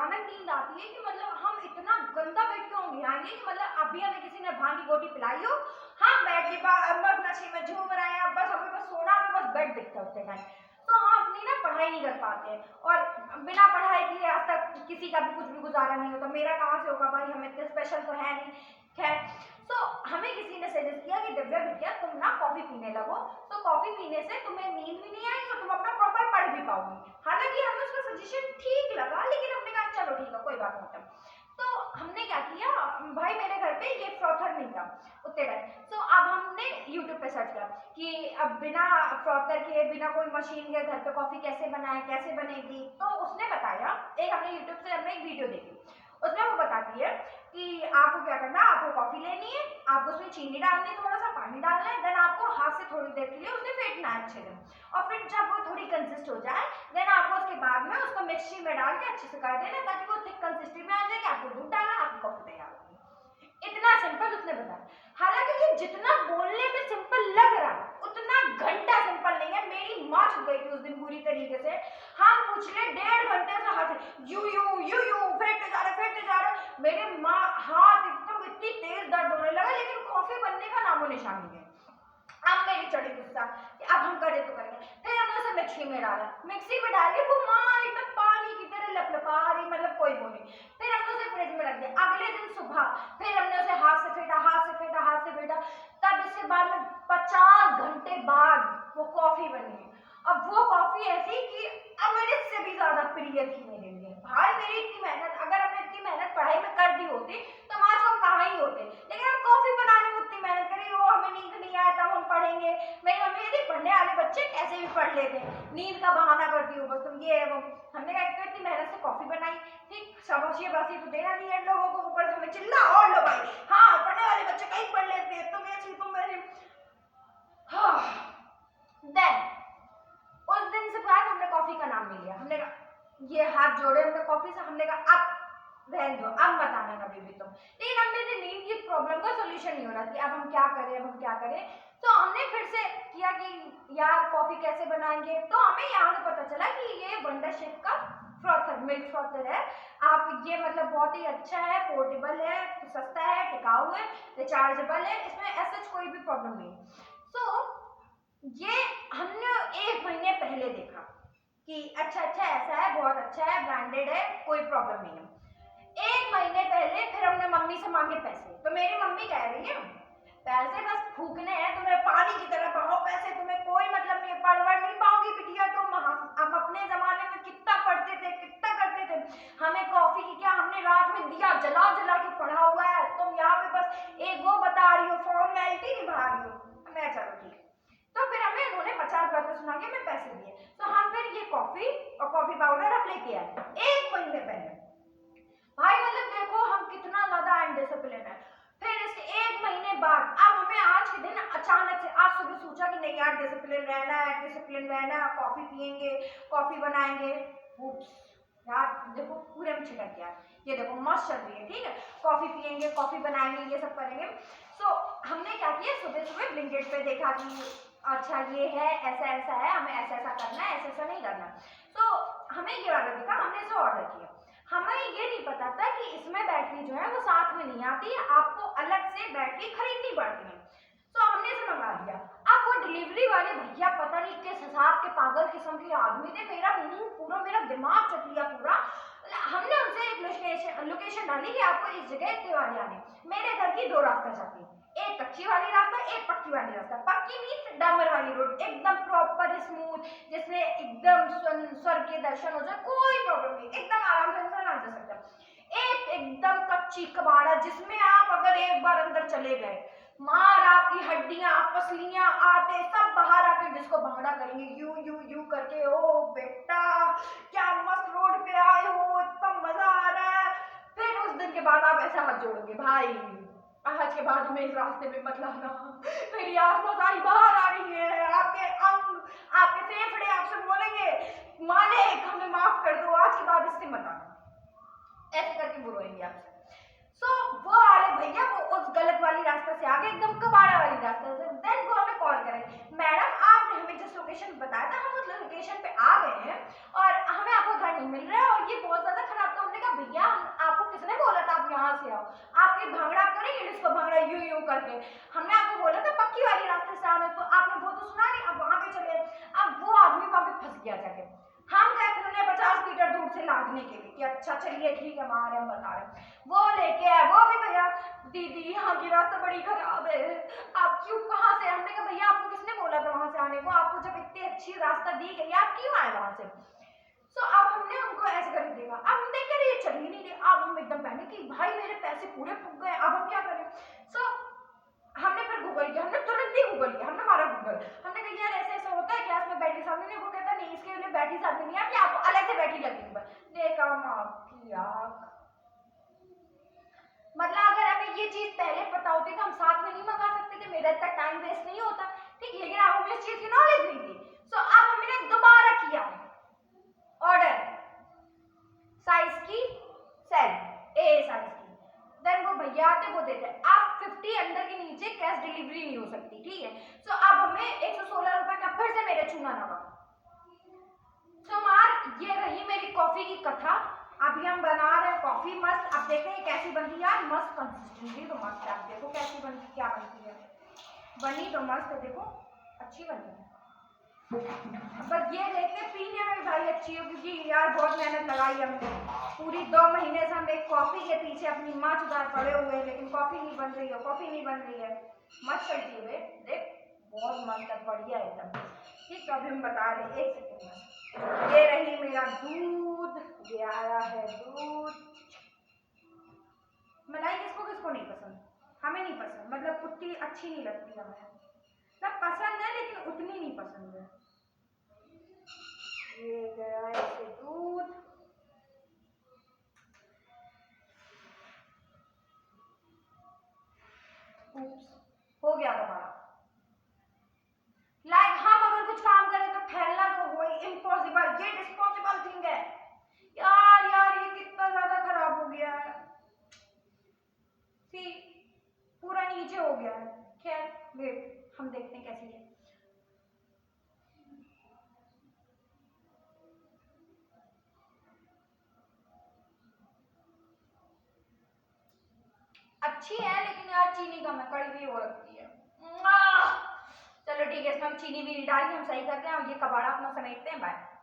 भयानक नींद आती है कि मतलब हम इतना गंदा बेड क्यों बिछाएंगे कि मतलब अभी हमें किसी ने भांग की गोटी पिलाई हो, हम बेड के पास बस नशे में झूम रहे हैं, बस हमें बस सोना, हमें बस बेड दिखता है उतने टाइम। तो हम अपनी ना पढ़ाई नहीं कर पाते हैं, और बिना पढ़ाई किए आज तक किसी का भी कुछ भी गुजारा नहीं होता। मेरा कहाँ से होगा भाई, हम इतने स्पेशल तो है नहीं। खैर, तो हमें किसी ने सजेस्ट किया कि दिव्या बिटिया तुम ना कॉफी पीने लगो, तो कॉफी पीने से तुम्हें नींद भी नहीं आएगी और तुम अपना प्रॉपर पढ़ भी पाओगी। हालांकि हमें उसका सजेशन ठीक लगा, लेकिन हमने कहा चलो ठीक है कोई बात नहीं। तो हमने क्या किया, भाई मेरे घर पे ये फ्रॉथर नहीं था उतने टाइम, तो अब हमने यूट्यूब पे सर्च किया कि अब बिना फ्रॉथर के, बिना कोई मशीन के घर पे कॉफी कैसे बनाए, कैसे बनेगी। तो उसने बताया, एक हमने यूट्यूब से हमने एक वीडियो देखी, उसमें वो बताती है कि आपको क्या करना, आपको कॉफी लेनी है, आपको उसमें चीनी डालनी है, थोड़ा सा पानी डालना है, देन आपको हाथ से थोड़ी देर के लिए उसे फेंटना है अच्छे से, और फिर जब वो थोड़ी कंसिस्ट हो जाए देन आपको उसके बाद में उसको मिक्सी में डाल के अच्छे से कर देना, ताकि वो थिक कंसिस्टेंसी में आ जाएगी, आपको दूध डालना, आपकी कॉफी तैयार होगी। इतना सिंपल उसने बताया। हालांकि ये जितना बोलने में सिंपल लग रहा है उतना घंटा सिंपल नहीं है। मेरी माँ छुप गई थी उस दिन पूरी तरीके से। हम पिछले 1.5 घंटे से हाथ यू यू यू यू फेंटते जा रहे, मेरे माँ हाथ एकदम इतनी तेज दर्द होने लगा, लेकिन कॉफी बनने का नामो निशान नहीं है। अब मेरी चढ़ी गुस्सा कि अब हम करें तो करेंगे। फिर हमने उसे मिक्सी में डाला, मिक्सी में डाल के वो माँ एकदम पानी की तरह लपलपा रही, मतलब कोई वो नहीं। फिर हमने उसे फ्रिज में रख दिया। अगले दिन सुबह फिर हमने उसे हाथ से फेंटा, हाथ से फेंटा, हाथ से फेंटा, तब इसके बाद में 50 घंटे बाद वो कॉफी बनी। अब वो कॉफी ऐसी कि अमृत से भी ज्यादा प्रिय थी मेरे लिए। भाई मेरी इतनी मेहनत, अगर हमने इतनी मेहनत पढ़ाई में कर दी होती तो आज हम कहाँ ही होते, लेकिन हम कॉफी बनाने में उतनी मेहनत करी, वो हमें नींद नहीं आया तब हम पढ़ेंगे। मेरी मम्मी कहती पढ़ने वाले बच्चे कैसे भी पढ़ लेते हैं, नींद का बहाना करती हो बस तुम, ये है वो। हमने कहा इतनी मेहनत से कॉफी बनाई, ठीक शाबाशी बाशी तो देना नहीं है लोगों को, ऊपर से हमें चिल्ला और लो भाई, हाँ पढ़ने वाले बच्चे कहीं पढ़ लेते हैं, तुम ऐसी तुम वैसी। हाँ, देन उस दिन से बाद हमने कॉफी का नाम नहीं लिया। हमने कहा ये हाथ जोड़े हमने कॉफी से, हमने कहा अब रहने दो, अब मत आना कभी भी तुम। लेकिन अब मेरी नींद की प्रॉब्लम का सोल्यूशन नहीं हो रहा कि अब हम क्या करें, अब हम क्या करें। तो हमने फिर से किया कि यार कॉफी कैसे बनाएंगे। तो हमें यहाँ से पता चला कि ये वंडर शेफ का फ्रॉथर, मिल्क फ्रॉथर है। आप ये मतलब बहुत ही अच्छा है, पोर्टेबल है, सस्ता है, टिकाऊ है, रिचार्जेबल है, इसमें ऐसा कोई भी प्रॉब्लम नहीं। तो ये हमने 1 महीने पहले देखा कि अच्छा ऐसा है, बहुत अच्छा है, ब्रांडेड है, कोई प्रॉब्लम नहीं है। 1 महीने पहले फिर हमने मम्मी से मांगे पैसे, तो मेरी मम्मी कह रही है पैसे बस फूकने हैं, तुम्हें पानी की तरह बहाओ पैसे, तुम्हें कोई मतलब नहीं, पढ़ नहीं पाओगी बिटिया तुम। हम अपने जमाने में कितना पढ़ते थे, कितना करते थे, हमें कॉफी की क्या, हमने रात में दिया जला जला के पढ़ा हुआ है, तुम यहाँ पे बस एक वो बता रही हो, फॉर्मेलिटी निभा रही हो। मैं चलो ठीक। तो फिर हमें उन्होंने 50 बातें सुना के हमें पैसे दिए, तो हम फिर ये कॉफी और कॉफी पाउडर हम लेके आए 1 महीने पहले। भाई मतलब देखो हम कितना ज्यादा अनडिसिप्लिन है। फिर इसके 1 महीने बाद अब हमें आज के दिन अचानक से आज सुबह सोचा कि नहीं यार डिसिप्लिन रहना है, डिसिप्लिन रहना है, कॉफी पियेंगे, कॉफी बनाएंगे। यार देखो पूरे में छिटक गया, ये देखो मस्त चल रही है, ठीक है, कॉफी पियेंगे, कॉफी बनाएंगे, ये सब करेंगे। तो हमने क्या किया, सुबह सुबह ब्लिंकिट पे देखा कि अच्छा ये है, ऐसा ऐसा है, हमें ऐसा ऐसा करना है, ऐसा ऐसा नहीं करना। तो हमें ये वाला दिखा, हमने इसे ऑर्डर किया। हमें ये नहीं पता था कि इसमें बैटरी जो है वो साथ में नहीं आती है, आपको अलग से बैटरी खरीदनी पड़ती है। तो हमने इसे मंगा लिया। अब वो डिलीवरी वाले भैया पता नहीं किस हिसाब के पागल किस्म के आदमी थे, मेरा मुंह पूरा, मेरा दिमाग चट लिया पूरा। हमने उनसे एक लोकेशन डाली कि आपको इस जगह इतने वाले आने। मेरे घर की 2 रास्ता जाती है, एक कच्ची वाली रास्ता, एक पक्की वाली रास्ता। पक्की मीन्स डामर वाली रोड, एकदम प्रॉपर स्मूथ, जिसमें एकदम स्वर्ग के दर्शन हो जाए, कोई प्रॉब्लम नहीं, एकदम आराम से इंसान आ जा सकता है। एक एकदम कच्ची कबाड़ा जिसमें आप अगर एक बार अंदर चले गए, मार आपकी हड्डियां, पसलियां आते सब बाहर आके जिसको भांगड़ा करेंगे यू यू यू करके। ओ बेटा क्या मस्त रोड पे आए हो, इतना मजा आ रहा है। फिर उस दिन के बाद आप ऐसा हाथ जोड़ोगे, भाई आज के बाद हमें इस रास्ते में मत लाना, मेरी आत्मा सारी बाहर आ रही है, आपके अंग, आपके फेफड़े आपसे बोलेंगे मालिक हमें माफ कर दो, आज के बाद इससे मत आना, ऐसे करके वो रोएंगे आपसे। सो वो वाले भैया वो उस गलत वाली रास्ता से आगे एकदम कबाड़ा वाली रास्ता से, देन वो हमें कॉल करें, मैडम आपने हमें जिस लोकेशन बताया था हम उस लोकेशन पे आ गए हैं और हमें आपका घर नहीं मिल रहा है और ये बहुत ज्यादा खराब। तो हमने कहा यहाँ से आओ, आपके भांगड़ा आपको नहीं लेडीज को भांगड़ा यूं यूं करके, हमने आपको बोला था पक्की वाली रास्ते से आना, तो आपने वो तो सुना नहीं, अब वहां पे चले। अब वो आदमी वहां पे फंस गया जाके, हम गए फिर उन्हें 50 मीटर दूर से लादने के लिए कि अच्छा चलिए ठीक है मारे हम बता रहे, वो लेके आए, वो भी भैया दीदी यहाँ की रास्ता बड़ी खराब है, आप क्यों कहाँ से, हमने कहा भैया आपको किसने बोला था वहां से आने को, आपको जब इतनी अच्छी रास्ता दी गई आप क्यों आए वहां से। सो अब हमने उनको ऐसे करके देखा, अब हम देख रहे चल ही नहीं रहे, अब हम एकदम पैनिक कि भाई मेरे पैसे पूरे फूक गए, अब हम क्या करें। सो हमने फिर गूगल किया, हमने तुरंत ही गूगल किया, हमने मारा गूगल, हमने कहा यार ऐसे ऐसा होता है क्या इसमें बैटरी सामने नहीं, वो कहता नहीं इसके लिए बैटरी सामने नहीं आती, आपको अलग से बैटरी लगेगी। देखा आपकी आँख, मतलब अगर हमें ये चीज पहले पता होती तो हम साथ में नहीं मंगा सकते थे, मेरा इतना टाइम वेस्ट नहीं होता, ठीक, लेकिन अब हमें इस चीज की नॉलेज नहीं थी। सो अब हमने दोबारा किया ऑर्डर साइज की, सेल ए साइज की, देन वो भैया आते वो देते, आप 50 अंडर के नीचे कैश डिलीवरी नहीं हो सकती, ठीक है। सो अब हमें 116 रुपए का फिर से मेरे चूना लगा। सो मार ये रही मेरी कॉफी की कथा, अभी हम बना रहे हैं कॉफी मस्त, अब देखते हैं कैसी बनती है यार, मस्त कंसिस्टेंसी तो मस्त है, आप देखो कैसी बनती क्या बनती है, बनी तो मस्त है, देखो अच्छी बनी है, बस ये देखते पीने में भाई अच्छी हो, क्योंकि यार बहुत मेहनत लगाई हमने, पूरी 2 महीने से हम एक कॉफी के पीछे अपनी माँ चुदार पड़े हुए हैं, लेकिन कॉफी नहीं बन रही है, कॉफी नहीं बन रही है, मस्त चलती है देख, बहुत मस्त है, बढ़िया एकदम, ठीक। तो अभी हम बता रहे, एक सेकेंड में, ये रही मेरा दूध, ये आया है दूध, मलाई किसको किसको नहीं पसंद, हमें नहीं पसंद, मतलब उतनी अच्छी नहीं लगती हमें, सब पसंद है लेकिन उतनी नहीं पसंद है। ये गया ऐसे दूध, हो गया दोबारा, लाइक हम अगर कुछ काम करें तो फैलना तो हो ही इम्पॉसिबल, ये डिस्पॉसिबल थिंग है यार, यार ये कितना ज्यादा खराब हो गया है, सी पूरा नीचे हो गया है, खैर वेट हम देखते हैं कैसी है। अच्छी है लेकिन यार चीनी कम है, कड़वी हो रखी है, चलो ठीक है, इसमें हम चीनी भी नहीं डालेंगे, हम सही करते हैं, और ये कबाड़ा अपना समेटते हैं, बाय।